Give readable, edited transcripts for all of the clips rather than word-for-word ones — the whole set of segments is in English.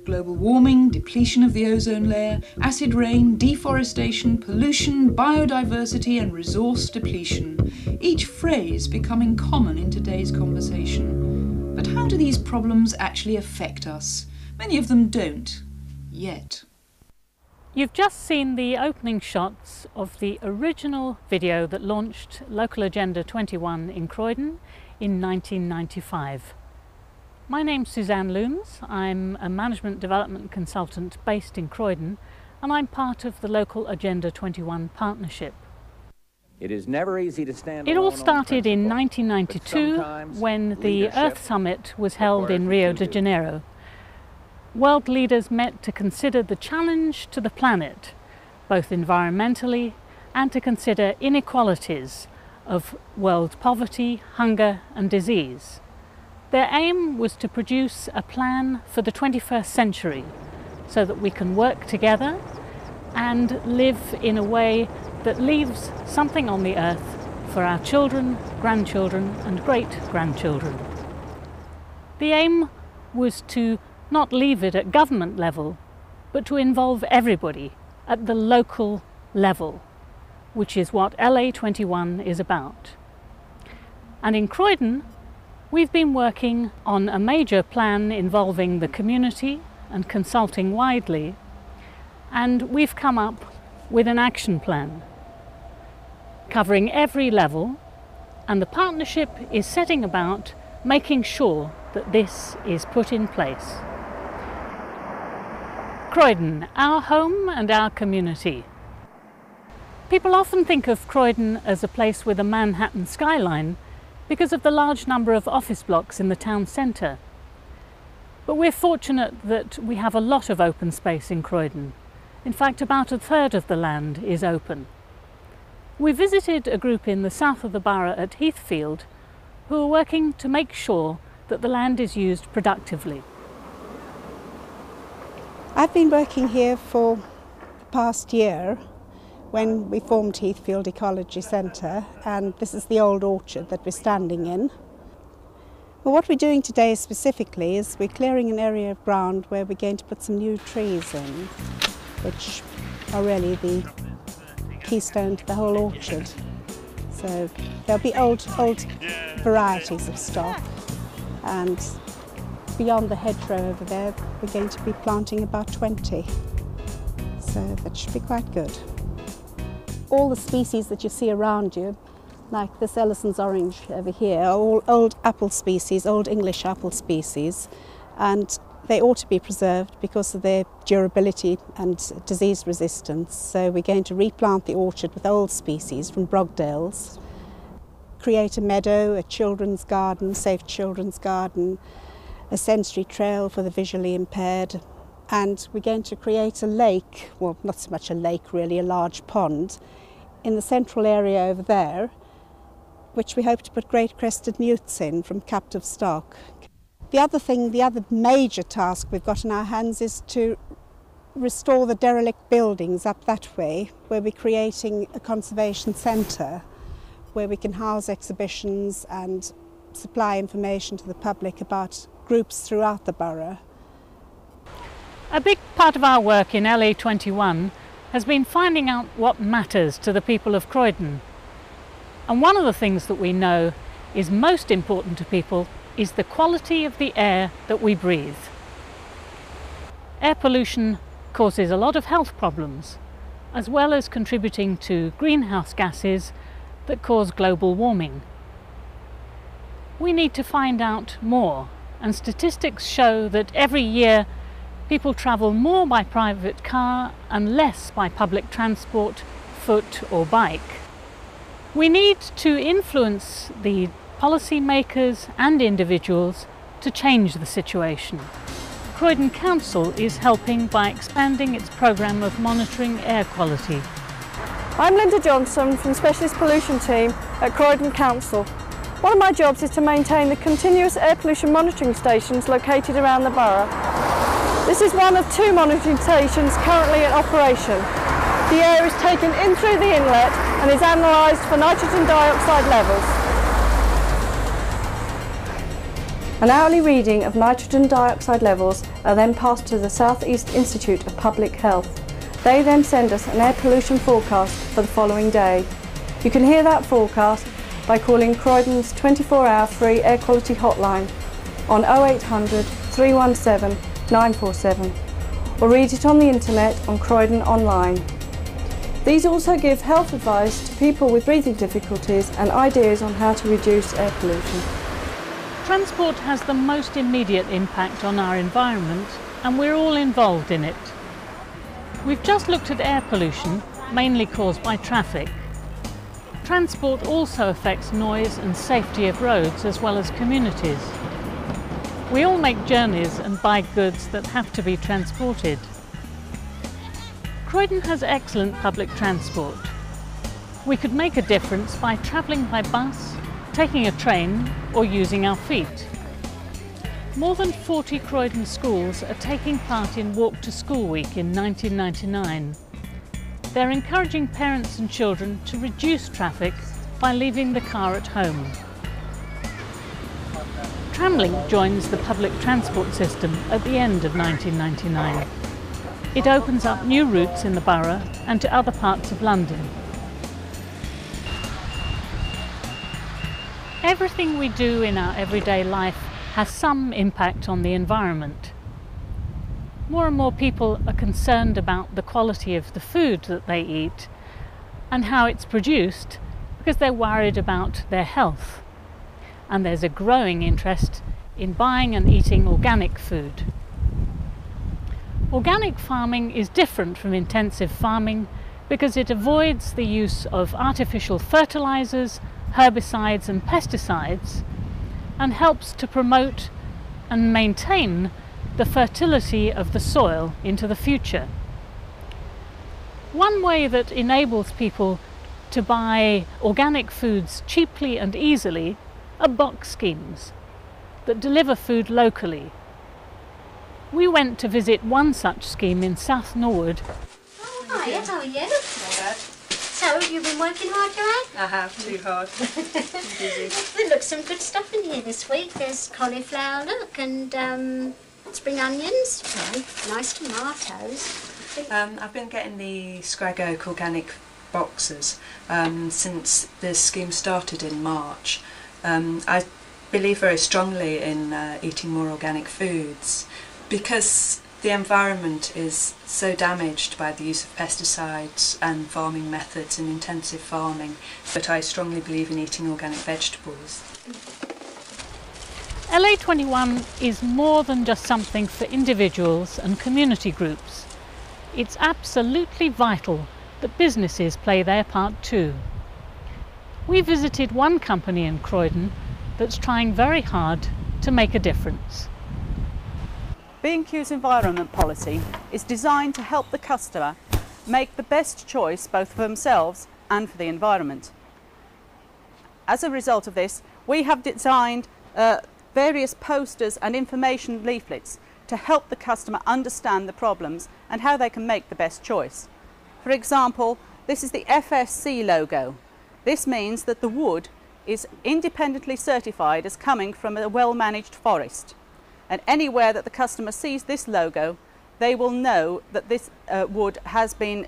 global warming, depletion of the ozone layer, acid rain, deforestation, pollution, biodiversity and resource depletion, each phrase becoming common in today's conversation. But how do these problems actually affect us? Many of them don't, yet. You've just seen the opening shots of the original video that launched Local Agenda 21 in Croydon in 1995. My name's Suzanne Looms. I'm a management development consultant based in Croydon, and I'm part of the Local Agenda 21 partnership. It is never easy to stand It all alone started in on principle, 1992 when the leadership Earth Summit was held in requires Rio de continuity. Janeiro. World leaders met to consider the challenge to the planet, both environmentally and to consider inequalities of world poverty, hunger and disease. Their aim was to produce a plan for the 21st century so that we can work together and live in a way that leaves something on the earth for our children, grandchildren and great-grandchildren. The aim was to not leave it at government level, but to involve everybody at the local level, which is what LA21 is about. And in Croydon, we've been working on a major plan involving the community and consulting widely, and we've come up with an action plan covering every level, and the partnership is setting about making sure that this is put in place. Croydon, our home and our community. People often think of Croydon as a place with a Manhattan skyline because of the large number of office blocks in the town centre. But we're fortunate that we have a lot of open space in Croydon. In fact, about a third of the land is open. We visited a group in the south of the borough at Heathfield who are working to make sure that the land is used productively. I've been working here for the past year when we formed Heathfield Ecology Centre, and this is the old orchard that we're standing in. Well, what we're doing today specifically is we're clearing an area of ground where we're going to put some new trees in, which are really the keystone to the whole orchard. So there'll be old varieties of stock, and beyond the hedgerow over there we're going to be planting about 20. So that should be quite good. All the species that you see around you, like this Ellison's orange over here, are all old apple species, old English apple species, and they ought to be preserved because of their durability and disease resistance. So we're going to replant the orchard with old species from Brogdales, create a meadow, a children's garden, safe children's garden, a sensory trail for the visually impaired, and we're going to create a lake, well not so much a lake really, a large pond, in the central area over there, which we hope to put great crested newts in from captive stock. The other major task we've got in our hands is to restore the derelict buildings up that way, where we're creating a conservation centre where we can house exhibitions and supply information to the public about groups throughout the borough. A big part of our work in LA21 has been finding out what matters to the people of Croydon. And one of the things that we know is most important to people is the quality of the air that we breathe. Air pollution causes a lot of health problems, as well as contributing to greenhouse gases that cause global warming. We need to find out more, and statistics show that every year people travel more by private car and less by public transport, foot or bike. We need to influence the policy makers and individuals to change the situation. Croydon Council is helping by expanding its programme of monitoring air quality. I'm Linda Johnson from Specialist Pollution Team at Croydon Council. One of my jobs is to maintain the continuous air pollution monitoring stations located around the borough. This is one of 2 monitoring stations currently in operation. The air is taken in through the inlet and is analysed for nitrogen dioxide levels. An hourly reading of nitrogen dioxide levels are then passed to the South East Institute of Public Health. They then send us an air pollution forecast for the following day. You can hear that forecast by calling Croydon's 24-hour free air quality hotline on 0800 317 947 or read it on the internet on Croydon Online. These also give health advice to people with breathing difficulties and ideas on how to reduce air pollution. Transport has the most immediate impact on our environment, and we're all involved in it. We've just looked at air pollution, mainly caused by traffic. Transport also affects noise and safety of roads as well as communities. We all make journeys and buy goods that have to be transported. Croydon has excellent public transport. We could make a difference by travelling by bus, taking a train or using our feet. More than 40 Croydon schools are taking part in Walk to School Week in 1999. They're encouraging parents and children to reduce traffic by leaving the car at home. Tramlink joins the public transport system at the end of 1999. It opens up new routes in the borough and to other parts of London. Everything we do in our everyday life has some impact on the environment. More and more people are concerned about the quality of the food that they eat and how it's produced because they're worried about their health. And there's a growing interest in buying and eating organic food. Organic farming is different from intensive farming because it avoids the use of artificial fertilizers, herbicides and pesticides, and helps to promote and maintain the fertility of the soil into the future. One way that enables people to buy organic foods cheaply and easily are box schemes that deliver food locally. We went to visit one such scheme in South Norwood. Oh, hi, how are you? So, have you been working hard today? I have, too hard. There looks some good stuff in here this week. There's cauliflower, look, and spring onions, nice tomatoes. I've been getting the Scrag Oak organic boxes since the scheme started in March. I believe very strongly in eating more organic foods because the environment is so damaged by the use of pesticides and farming methods and intensive farming, but I strongly believe in eating organic vegetables. LA21 is more than just something for individuals and community groups. It's absolutely vital that businesses play their part too. We visited one company in Croydon that's trying very hard to make a difference. B&Q's environment policy is designed to help the customer make the best choice both for themselves and for the environment. As a result of this, we have designed various posters and information leaflets to help the customer understand the problems and how they can make the best choice. For example, this is the FSC logo. This means that the wood is independently certified as coming from a well-managed forest. And anywhere that the customer sees this logo, they will know that this wood has been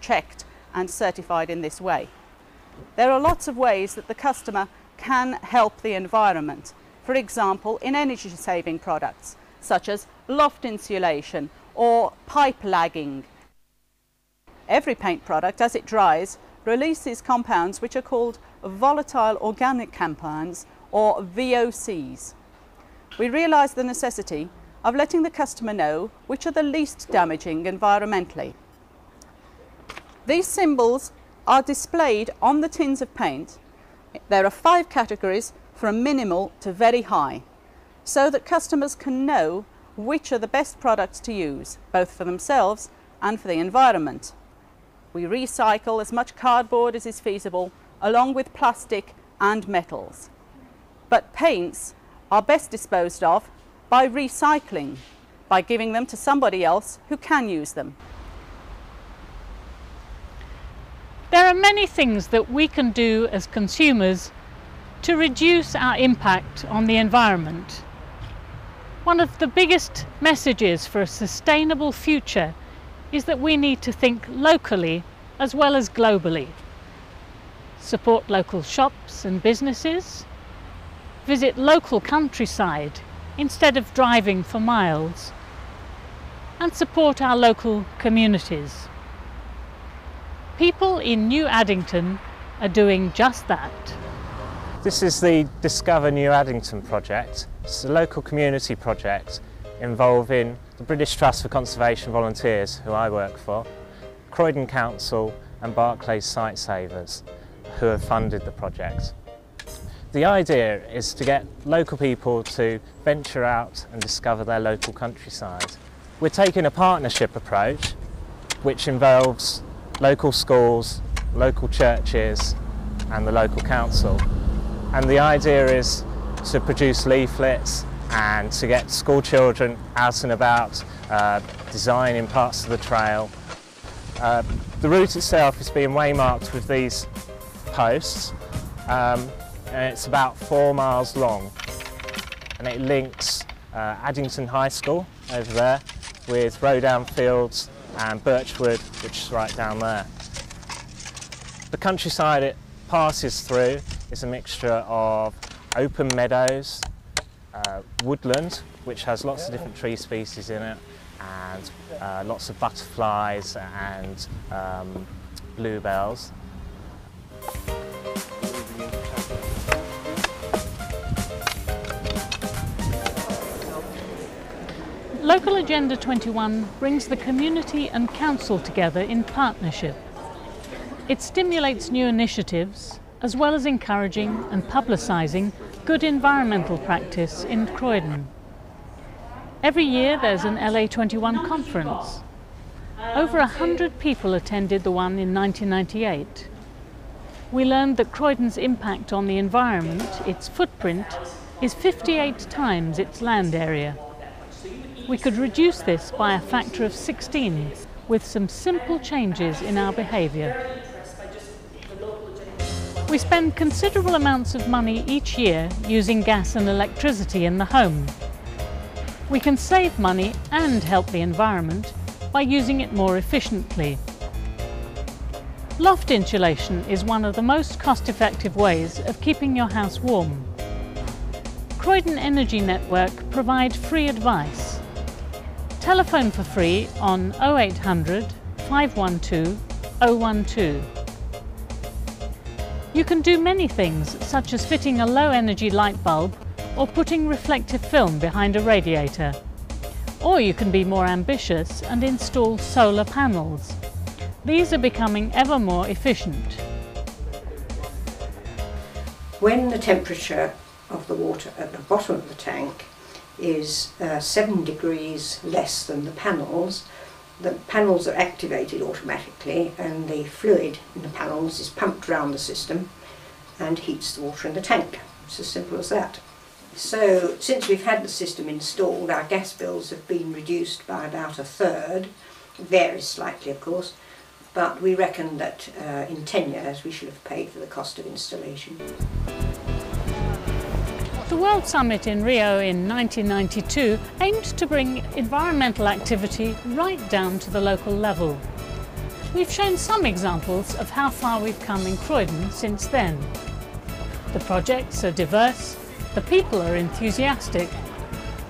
checked and certified in this way. There are lots of ways that the customer can help the environment. For example, in energy-saving products, such as loft insulation or pipe lagging. Every paint product, as it dries, releases compounds which are called volatile organic compounds, or VOCs. We realise the necessity of letting the customer know which are the least damaging environmentally. These symbols are displayed on the tins of paint. There are 5 categories from minimal to very high, so that customers can know which are the best products to use, both for themselves and for the environment. We recycle as much cardboard as is feasible, along with plastic and metals. But paints are best disposed of by recycling, by giving them to somebody else who can use them. There are many things that we can do as consumers to reduce our impact on the environment. One of the biggest messages for a sustainable future is that we need to think locally as well as globally. Support local shops and businesses, visit local countryside instead of driving for miles, and support our local communities. People in New Addington are doing just that. This is the Discover New Addington project. It's a local community project involving the British Trust for Conservation Volunteers, who I work for, Croydon Council and Barclays Site Savers, who have funded the project. The idea is to get local people to venture out and discover their local countryside. We're taking a partnership approach which involves local schools, local churches and the local council. And the idea is to produce leaflets and to get school children out and about, designing parts of the trail. The route itself is being waymarked with these posts, and it's about 4 miles long, and it links Addington High School over there with Rodown Fields and Birchwood, which is right down there. The countryside it passes through is a mixture of open meadows, woodland, which has lots of different tree species in it, and lots of butterflies and bluebells. Local Agenda 21 brings the community and council together in partnership. It stimulates new initiatives, as well as encouraging and publicising good environmental practice in Croydon. Every year there's an LA21 conference. Over 100 people attended the one in 1998. We learned that Croydon's impact on the environment, its footprint, is 58 times its land area. We could reduce this by a factor of 16 with some simple changes in our behaviour. We spend considerable amounts of money each year using gas and electricity in the home. We can save money and help the environment by using it more efficiently. Loft insulation is one of the most cost-effective ways of keeping your house warm. Croydon Energy Network provide free advice. Telephone for free on 0800 512 012. You can do many things, such as fitting a low-energy light bulb or putting reflective film behind a radiator. Or you can be more ambitious and install solar panels. These are becoming ever more efficient. When the temperature of the water at the bottom of the tank is 7 degrees less than the panels are activated automatically, and the fluid in the panels is pumped around the system and heats the water in the tank. It's as simple as that. So since we've had the system installed, our gas bills have been reduced by about a third. It varies slightly, of course, but we reckon that in 10 years we should have paid for the cost of installation. The World Summit in Rio in 1992 aimed to bring environmental activity right down to the local level. We've shown some examples of how far we've come in Croydon since then. The projects are diverse, the people are enthusiastic,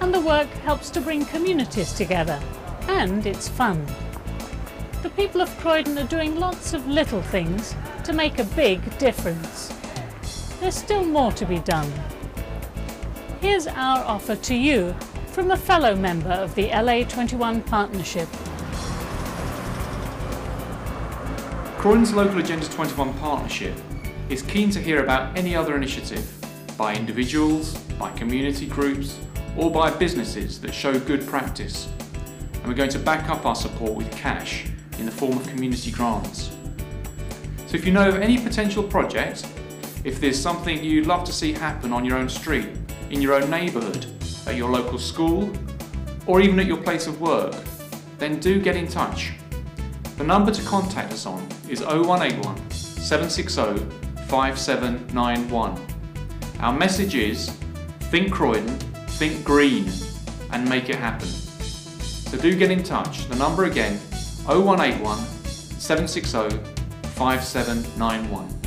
and the work helps to bring communities together, and it's fun. The people of Croydon are doing lots of little things to make a big difference. There's still more to be done. Here's our offer to you from a fellow member of the LA21 Partnership. Croydon's Local Agenda 21 Partnership is keen to hear about any other initiative by individuals, by community groups, or by businesses that show good practice. And we're going to back up our support with cash in the form of community grants. So if you know of any potential project, if there's something you'd love to see happen on your own street, in your own neighbourhood, at your local school, or even at your place of work, then do get in touch. The number to contact us on is 0181 760 5791. Our message is, think Croydon, think green, and make it happen. So do get in touch. The number again, 0181 760 5791.